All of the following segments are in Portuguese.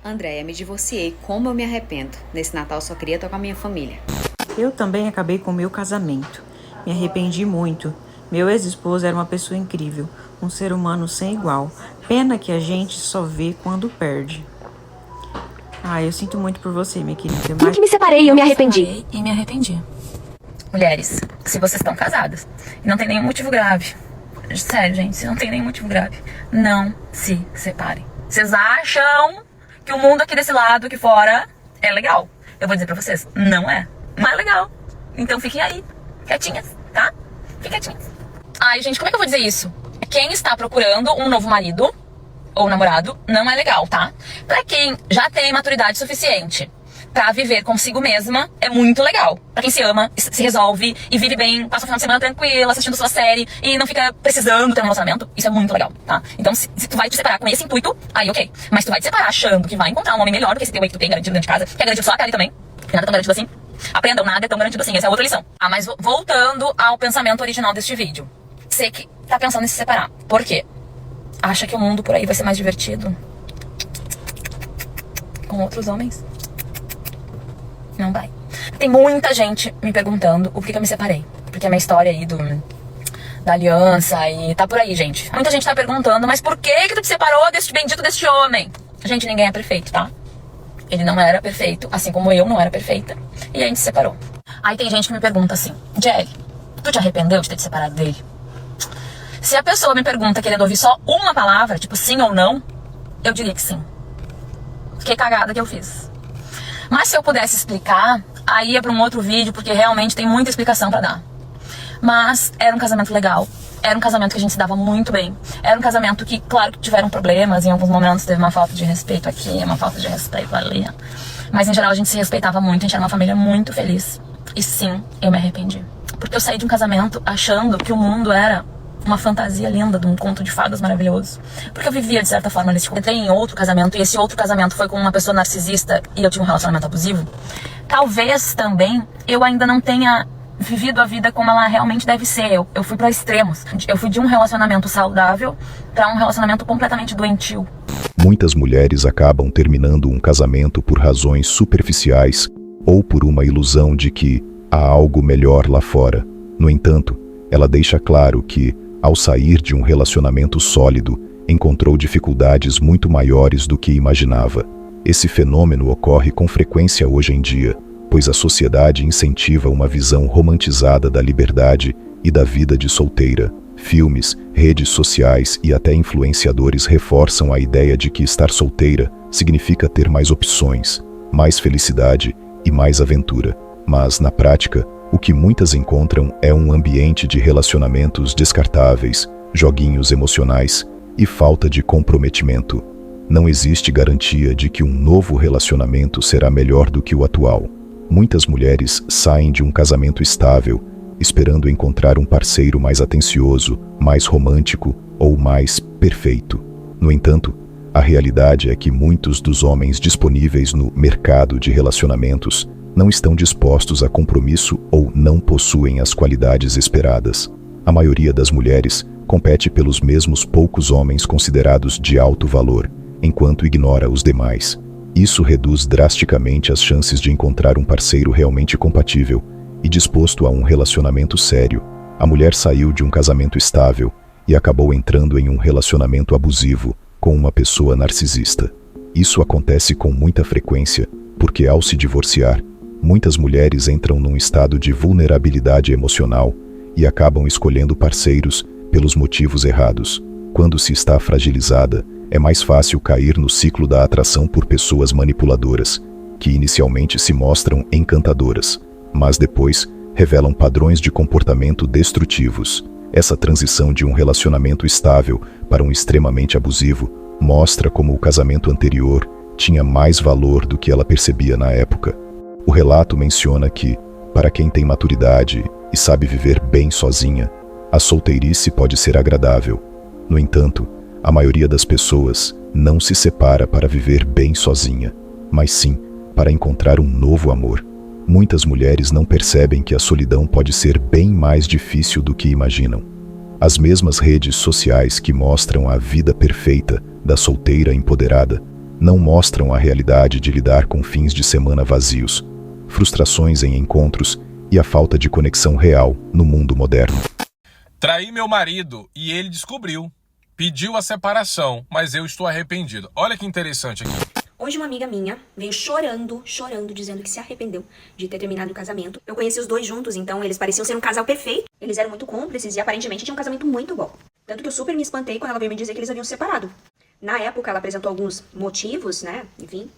Andréia, me divorciei, como eu me arrependo. Nesse Natal só queria estar com a minha família. Eu também acabei com o meu casamento. Me arrependi muito. Meu ex-esposo era uma pessoa incrível, um ser humano sem igual. Pena que a gente só vê quando perde. Eu sinto muito por você, minha querida. Porque me separei e eu me arrependi. E me arrependi. Mulheres, se vocês estão casadas e não tem nenhum motivo grave, sério, gente, se não tem nenhum motivo grave, não se separem. Vocês acham que o mundo aqui desse lado, aqui fora, é legal? Eu vou dizer pra vocês, não é. Não é legal. Então fiquem aí, quietinhas, tá? Fiquem quietinhas. Ai, gente, como é que eu vou dizer isso? Quem está procurando um novo marido ou namorado, não é legal, tá? Pra quem já tem maturidade suficiente pra viver consigo mesma, é muito legal. Pra quem se ama, se resolve e vive bem, passa o final de semana tranquila, assistindo sua série e não fica precisando ter um relacionamento, isso é muito legal, tá? Então, se tu vai te separar com esse intuito, aí ok. Mas tu vai te separar achando que vai encontrar um homem melhor do que esse teu aí que tu tem garantido dentro de casa, que é garantido só a pele também, que nada é tão garantido assim. Aprendam, nada é tão garantido assim, essa é outra lição. Mas voltando ao pensamento original deste vídeo. Você que tá pensando em se separar, por quê? Acha que o mundo por aí vai ser mais divertido com outros homens? Não vai. Tem muita gente me perguntando o porquê que eu me separei. Porque a minha história aí da aliança e tá por aí, gente. Muita gente tá perguntando, mas por que tu te separou deste bendito deste homem? Gente, ninguém é perfeito, tá? Ele não era perfeito, assim como eu não era perfeita. E a gente se separou. Aí tem gente que me pergunta assim, Jelly, tu te arrependeu de ter te separado dele? Se a pessoa me pergunta querendo ouvir só uma palavra, tipo sim ou não, eu diria que sim. Que cagada que eu fiz. Mas se eu pudesse explicar, aí ia pra um outro vídeo, porque realmente tem muita explicação pra dar. Mas era um casamento legal. Era um casamento que a gente se dava muito bem. Era um casamento que, claro que tiveram problemas. Em alguns momentos teve uma falta de respeito aqui, uma falta de respeito ali. Mas em geral a gente se respeitava muito. A gente era uma família muito feliz. E sim, eu me arrependi. Porque eu saí de um casamento achando que o mundo era uma fantasia linda, de um conto de fadas maravilhoso. Porque eu vivia, de certa forma, nesse... Entrei em outro casamento, e esse outro casamento foi com uma pessoa narcisista, e eu tive um relacionamento abusivo. Talvez também eu ainda não tenha vivido a vida como ela realmente deve ser. Eu fui para extremos. Eu fui de um relacionamento saudável para um relacionamento completamente doentio. Muitas mulheres acabam terminando um casamento por razões superficiais ou por uma ilusão de que há algo melhor lá fora. No entanto, ela deixa claro que, ao sair de um relacionamento sólido, encontrou dificuldades muito maiores do que imaginava. Esse fenômeno ocorre com frequência hoje em dia, pois a sociedade incentiva uma visão romantizada da liberdade e da vida de solteira. Filmes, redes sociais e até influenciadores reforçam a ideia de que estar solteira significa ter mais opções, mais felicidade e mais aventura. Mas, na prática, o que muitas encontram é um ambiente de relacionamentos descartáveis, joguinhos emocionais e falta de comprometimento. Não existe garantia de que um novo relacionamento será melhor do que o atual. Muitas mulheres saem de um casamento estável, esperando encontrar um parceiro mais atencioso, mais romântico ou mais perfeito. No entanto, a realidade é que muitos dos homens disponíveis no mercado de relacionamentos não estão dispostos a compromisso ou não possuem as qualidades esperadas. A maioria das mulheres compete pelos mesmos poucos homens considerados de alto valor, enquanto ignora os demais. Isso reduz drasticamente as chances de encontrar um parceiro realmente compatível e disposto a um relacionamento sério. A mulher saiu de um casamento estável e acabou entrando em um relacionamento abusivo com uma pessoa narcisista. Isso acontece com muita frequência, porque ao se divorciar, muitas mulheres entram num estado de vulnerabilidade emocional e acabam escolhendo parceiros pelos motivos errados. Quando se está fragilizada, é mais fácil cair no ciclo da atração por pessoas manipuladoras, que inicialmente se mostram encantadoras, mas depois revelam padrões de comportamento destrutivos. Essa transição de um relacionamento estável para um extremamente abusivo mostra como o casamento anterior tinha mais valor do que ela percebia na época. O relato menciona que, para quem tem maturidade e sabe viver bem sozinha, a solteirice pode ser agradável. No entanto, a maioria das pessoas não se separa para viver bem sozinha, mas sim para encontrar um novo amor. Muitas mulheres não percebem que a solidão pode ser bem mais difícil do que imaginam. As mesmas redes sociais que mostram a vida perfeita da solteira empoderada não mostram a realidade de lidar com fins de semana vazios, frustrações em encontros e a falta de conexão real no mundo moderno. Traí meu marido e ele descobriu. Pediu a separação, mas eu estou arrependido. Olha que interessante aqui. Hoje uma amiga minha veio chorando, dizendo que se arrependeu de ter terminado o casamento. Eu conheci os dois juntos, então eles pareciam ser um casal perfeito. Eles eram muito cúmplices e aparentemente tinham um casamento muito bom. Tanto que eu super me espantei quando ela veio me dizer que eles haviam se separado. Na época ela apresentou alguns motivos, né, enfim,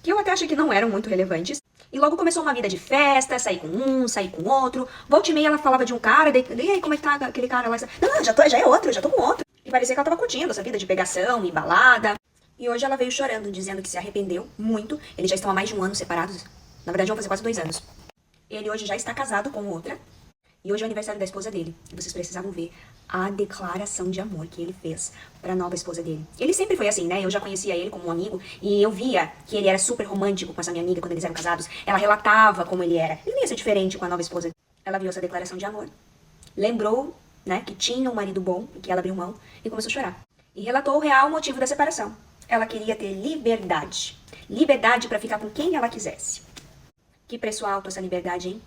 que eu até achei que não eram muito relevantes. E logo começou uma vida de festa, sair com um, sair com outro. Volta e meia ela falava de um cara, e aí, como é que tá aquele cara lá? Não, já é outro, já tô com outro. E parecia que ela tava curtindo essa vida de pegação e balada. E hoje ela veio chorando, dizendo que se arrependeu muito. Eles já estão há mais de um ano separados. Na verdade, vão fazer quase 2 anos. Ele hoje já está casado com outra. E hoje é o aniversário da esposa dele. E vocês precisavam ver a declaração de amor que ele fez pra nova esposa dele. Ele sempre foi assim, né? Eu já conhecia ele como um amigo. E eu via que ele era super romântico com essa minha amiga quando eles eram casados. Ela relatava como ele era. Ele não ia ser diferente com a nova esposa. Ela viu essa declaração de amor. Lembrou, né, que tinha um marido bom e que ela abriu mão. E começou a chorar. E relatou o real motivo da separação. Ela queria ter liberdade. Liberdade pra ficar com quem ela quisesse. Que preço alto essa liberdade, hein?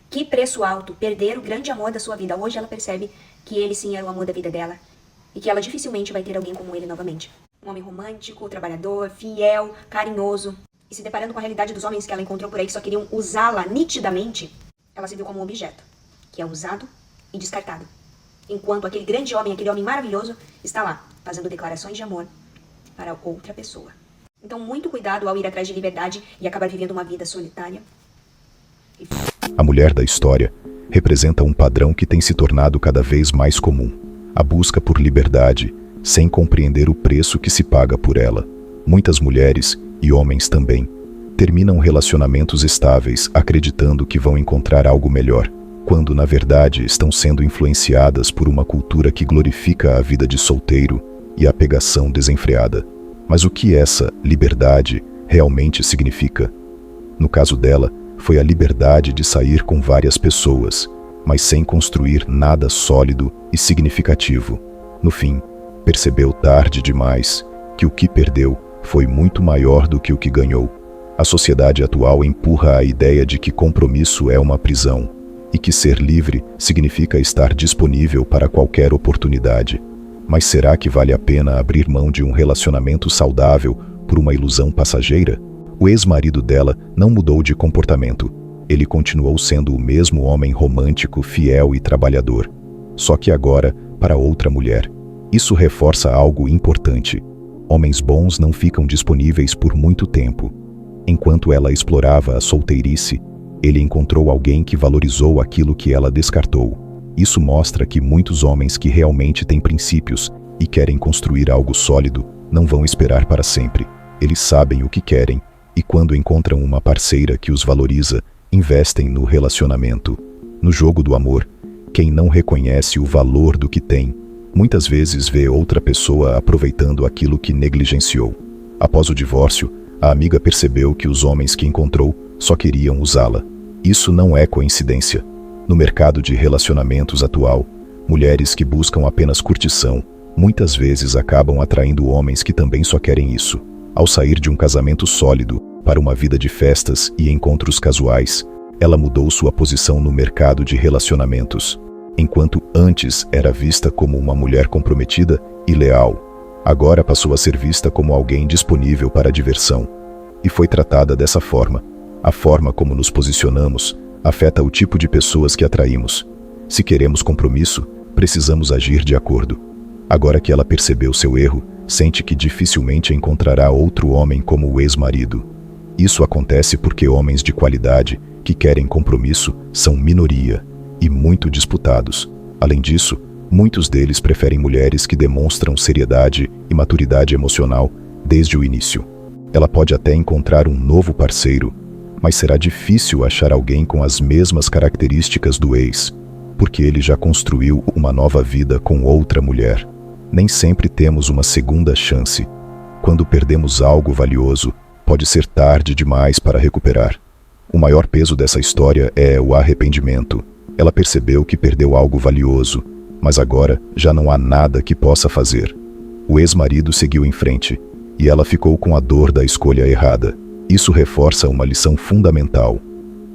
Que preço alto, perder o grande amor da sua vida. Hoje ela percebe que ele sim era o amor da vida dela. E que ela dificilmente vai ter alguém como ele novamente. Um homem romântico, trabalhador, fiel, carinhoso. E se deparando com a realidade dos homens que ela encontrou por aí que só queriam usá-la nitidamente, ela se viu como um objeto, que é usado e descartado. Enquanto aquele grande homem, aquele homem maravilhoso, está lá, fazendo declarações de amor para outra pessoa. Então muito cuidado ao ir atrás de liberdade e acabar vivendo uma vida solitária. A mulher da história representa um padrão que tem se tornado cada vez mais comum. A busca por liberdade, sem compreender o preço que se paga por ela. Muitas mulheres, e homens também, terminam relacionamentos estáveis acreditando que vão encontrar algo melhor, quando na verdade estão sendo influenciadas por uma cultura que glorifica a vida de solteiro e a pegação desenfreada. Mas o que essa liberdade realmente significa? No caso dela, foi a liberdade de sair com várias pessoas, mas sem construir nada sólido e significativo. No fim, percebeu tarde demais que o que perdeu foi muito maior do que o que ganhou. A sociedade atual empurra a ideia de que compromisso é uma prisão e que ser livre significa estar disponível para qualquer oportunidade. Mas será que vale a pena abrir mão de um relacionamento saudável por uma ilusão passageira? O ex-marido dela não mudou de comportamento. Ele continuou sendo o mesmo homem romântico, fiel e trabalhador. Só que agora, para outra mulher. Isso reforça algo importante. Homens bons não ficam disponíveis por muito tempo. Enquanto ela explorava a solteirice, ele encontrou alguém que valorizou aquilo que ela descartou. Isso mostra que muitos homens que realmente têm princípios e querem construir algo sólido não vão esperar para sempre. Eles sabem o que querem e quando encontram uma parceira que os valoriza, investem no relacionamento. No jogo do amor, quem não reconhece o valor do que tem, muitas vezes vê outra pessoa aproveitando aquilo que negligenciou. Após o divórcio, a amiga percebeu que os homens que encontrou só queriam usá-la. Isso não é coincidência. No mercado de relacionamentos atual, mulheres que buscam apenas curtição, muitas vezes acabam atraindo homens que também só querem isso. Ao sair de um casamento sólido para uma vida de festas e encontros casuais, ela mudou sua posição no mercado de relacionamentos. Enquanto antes era vista como uma mulher comprometida e leal, agora passou a ser vista como alguém disponível para a diversão. E foi tratada dessa forma. A forma como nos posicionamos afeta o tipo de pessoas que atraímos. Se queremos compromisso, precisamos agir de acordo. Agora que ela percebeu seu erro, sente que dificilmente encontrará outro homem como o ex-marido. Isso acontece porque homens de qualidade, que querem compromisso, são minoria e muito disputados. Além disso, muitos deles preferem mulheres que demonstram seriedade e maturidade emocional desde o início. Ela pode até encontrar um novo parceiro, mas será difícil achar alguém com as mesmas características do ex, porque ele já construiu uma nova vida com outra mulher. Nem sempre temos uma segunda chance. Quando perdemos algo valioso, pode ser tarde demais para recuperar. O maior peso dessa história é o arrependimento. Ela percebeu que perdeu algo valioso, mas agora já não há nada que possa fazer. O ex-marido seguiu em frente, e ela ficou com a dor da escolha errada. Isso reforça uma lição fundamental.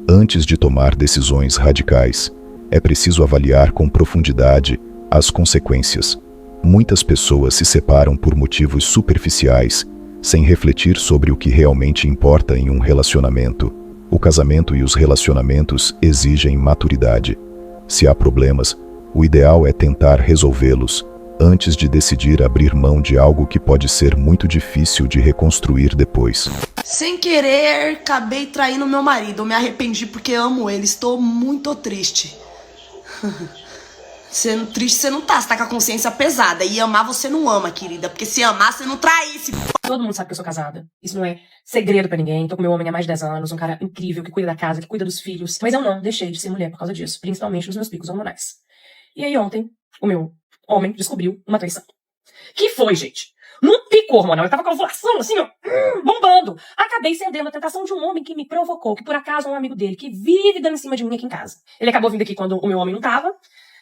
Antes de tomar decisões radicais, é preciso avaliar com profundidade as consequências. Muitas pessoas se separam por motivos superficiais, sem refletir sobre o que realmente importa em um relacionamento. O casamento e os relacionamentos exigem maturidade. Se há problemas, o ideal é tentar resolvê-los antes de decidir abrir mão de algo que pode ser muito difícil de reconstruir depois. Sem querer, acabei traindo meu marido. Eu me arrependi porque amo ele. Estou muito triste. Sendo triste você não tá, você tá com a consciência pesada. E amar você não ama, querida. Porque se amar, você não traísse. Todo mundo sabe que eu sou casada. Isso não é segredo pra ninguém. Tô com meu homem há mais de 10 anos, um cara incrível, que cuida da casa, que cuida dos filhos. Mas eu não deixei de ser mulher por causa disso, principalmente nos meus picos hormonais. E aí ontem, o meu homem descobriu uma traição. Que foi, gente? Num pico hormonal, eu tava com a ovulação assim, ó, bombando. Acabei cedendo a tentação de um homem que me provocou, que por acaso é um amigo dele, que vive dando em cima de mim aqui em casa. Ele acabou vindo aqui quando o meu homem não tava,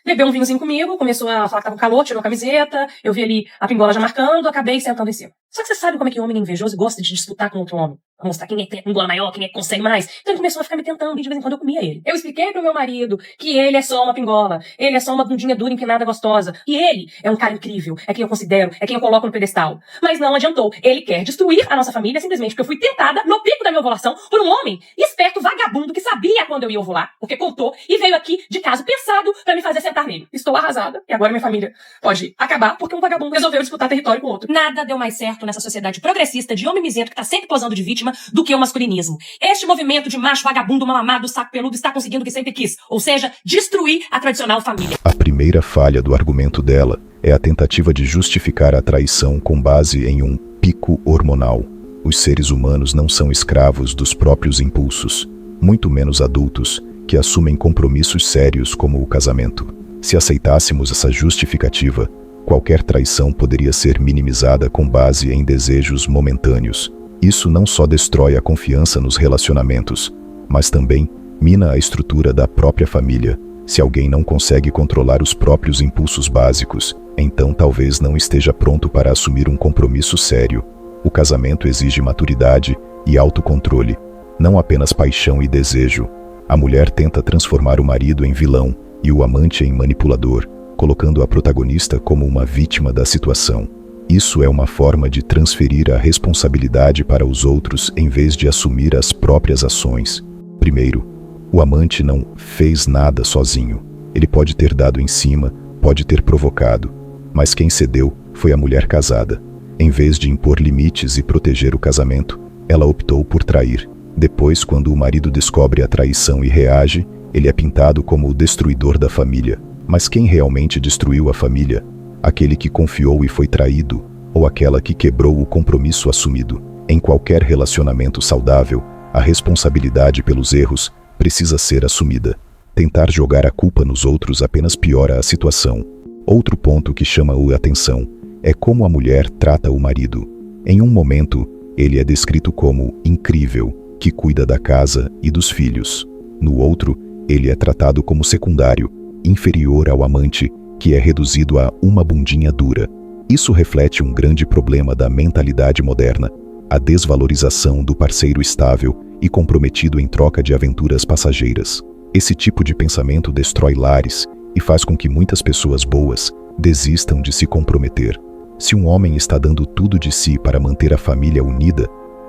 bebeu um vinhozinho comigo, começou a falar que tava com calor, tirou a camiseta, eu vi ali a pingola já marcando, acabei sentando em cima. Só que você sabe como é que o homem é invejoso e gosta de disputar com outro homem? Pra mostrar quem é que tem a pingola maior, quem é que consegue mais. Então ele começou a ficar me tentando e de vez em quando eu comia ele. Eu expliquei pro meu marido que ele é só uma pingola, ele é só uma bundinha dura, empinada, gostosa. E ele é um cara incrível, é quem eu considero, é quem eu coloco no pedestal. Mas não adiantou. Ele quer destruir a nossa família simplesmente porque eu fui tentada no pico da minha ovulação por um homem esperto, vagabundo, que sabia quando eu ia ovular, porque contou, e veio aqui de caso pensado pra me fazer sentar nele. Estou arrasada e agora minha família pode acabar porque um vagabundo resolveu disputar território com outro. Nada deu mais certo nessa sociedade progressista de homem mizento que tá sempre posando de vítima do que o masculinismo. Este movimento de macho vagabundo, mal amado, saco peludo está conseguindo o que sempre quis, ou seja, destruir a tradicional família. A primeira falha do argumento dela é a tentativa de justificar a traição com base em um pico hormonal. Os seres humanos não são escravos dos próprios impulsos, muito menos adultos, que assumem compromissos sérios como o casamento. Se aceitássemos essa justificativa, qualquer traição poderia ser minimizada com base em desejos momentâneos. Isso não só destrói a confiança nos relacionamentos, mas também mina a estrutura da própria família. Se alguém não consegue controlar os próprios impulsos básicos, então talvez não esteja pronto para assumir um compromisso sério. O casamento exige maturidade e autocontrole, não apenas paixão e desejo. A mulher tenta transformar o marido em vilão e o amante em manipulador, colocando a protagonista como uma vítima da situação. Isso é uma forma de transferir a responsabilidade para os outros em vez de assumir as próprias ações. Primeiro, o amante não fez nada sozinho. Ele pode ter dado em cima, pode ter provocado, mas quem cedeu foi a mulher casada. Em vez de impor limites e proteger o casamento, ela optou por trair. Depois, quando o marido descobre a traição e reage, ele é pintado como o destruidor da família. Mas quem realmente destruiu a família? Aquele que confiou e foi traído, ou aquela que quebrou o compromisso assumido? Em qualquer relacionamento saudável, a responsabilidade pelos erros precisa ser assumida. Tentar jogar a culpa nos outros apenas piora a situação. Outro ponto que chama a atenção é como a mulher trata o marido. Em um momento, ele é descrito como incrível, que cuida da casa e dos filhos. No outro, ele é tratado como secundário, inferior ao amante, que é reduzido a uma bundinha dura. Isso reflete um grande problema da mentalidade moderna, a desvalorização do parceiro estável e comprometido em troca de aventuras passageiras. Esse tipo de pensamento destrói lares e faz com que muitas pessoas boas desistam de se comprometer. Se um homem está dando tudo de si para manter a família unida,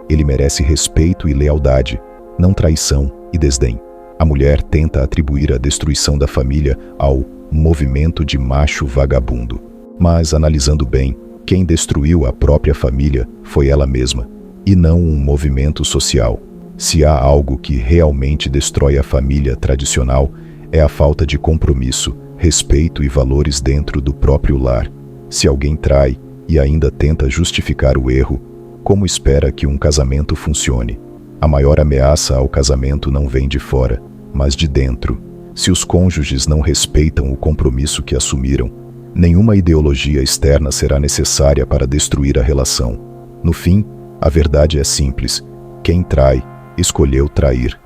ele merece respeito e lealdade, não traição e desdém. A mulher tenta atribuir a destruição da família ao movimento de macho vagabundo. Mas, analisando bem, quem destruiu a própria família foi ela mesma, e não um movimento social. Se há algo que realmente destrói a família tradicional, é a falta de compromisso, respeito e valores dentro do próprio lar. Se alguém trai e ainda tenta justificar o erro, como espera que um casamento funcione? A maior ameaça ao casamento não vem de fora, mas de dentro. Se os cônjuges não respeitam o compromisso que assumiram, nenhuma ideologia externa será necessária para destruir a relação. No fim, a verdade é simples: quem trai, escolheu trair.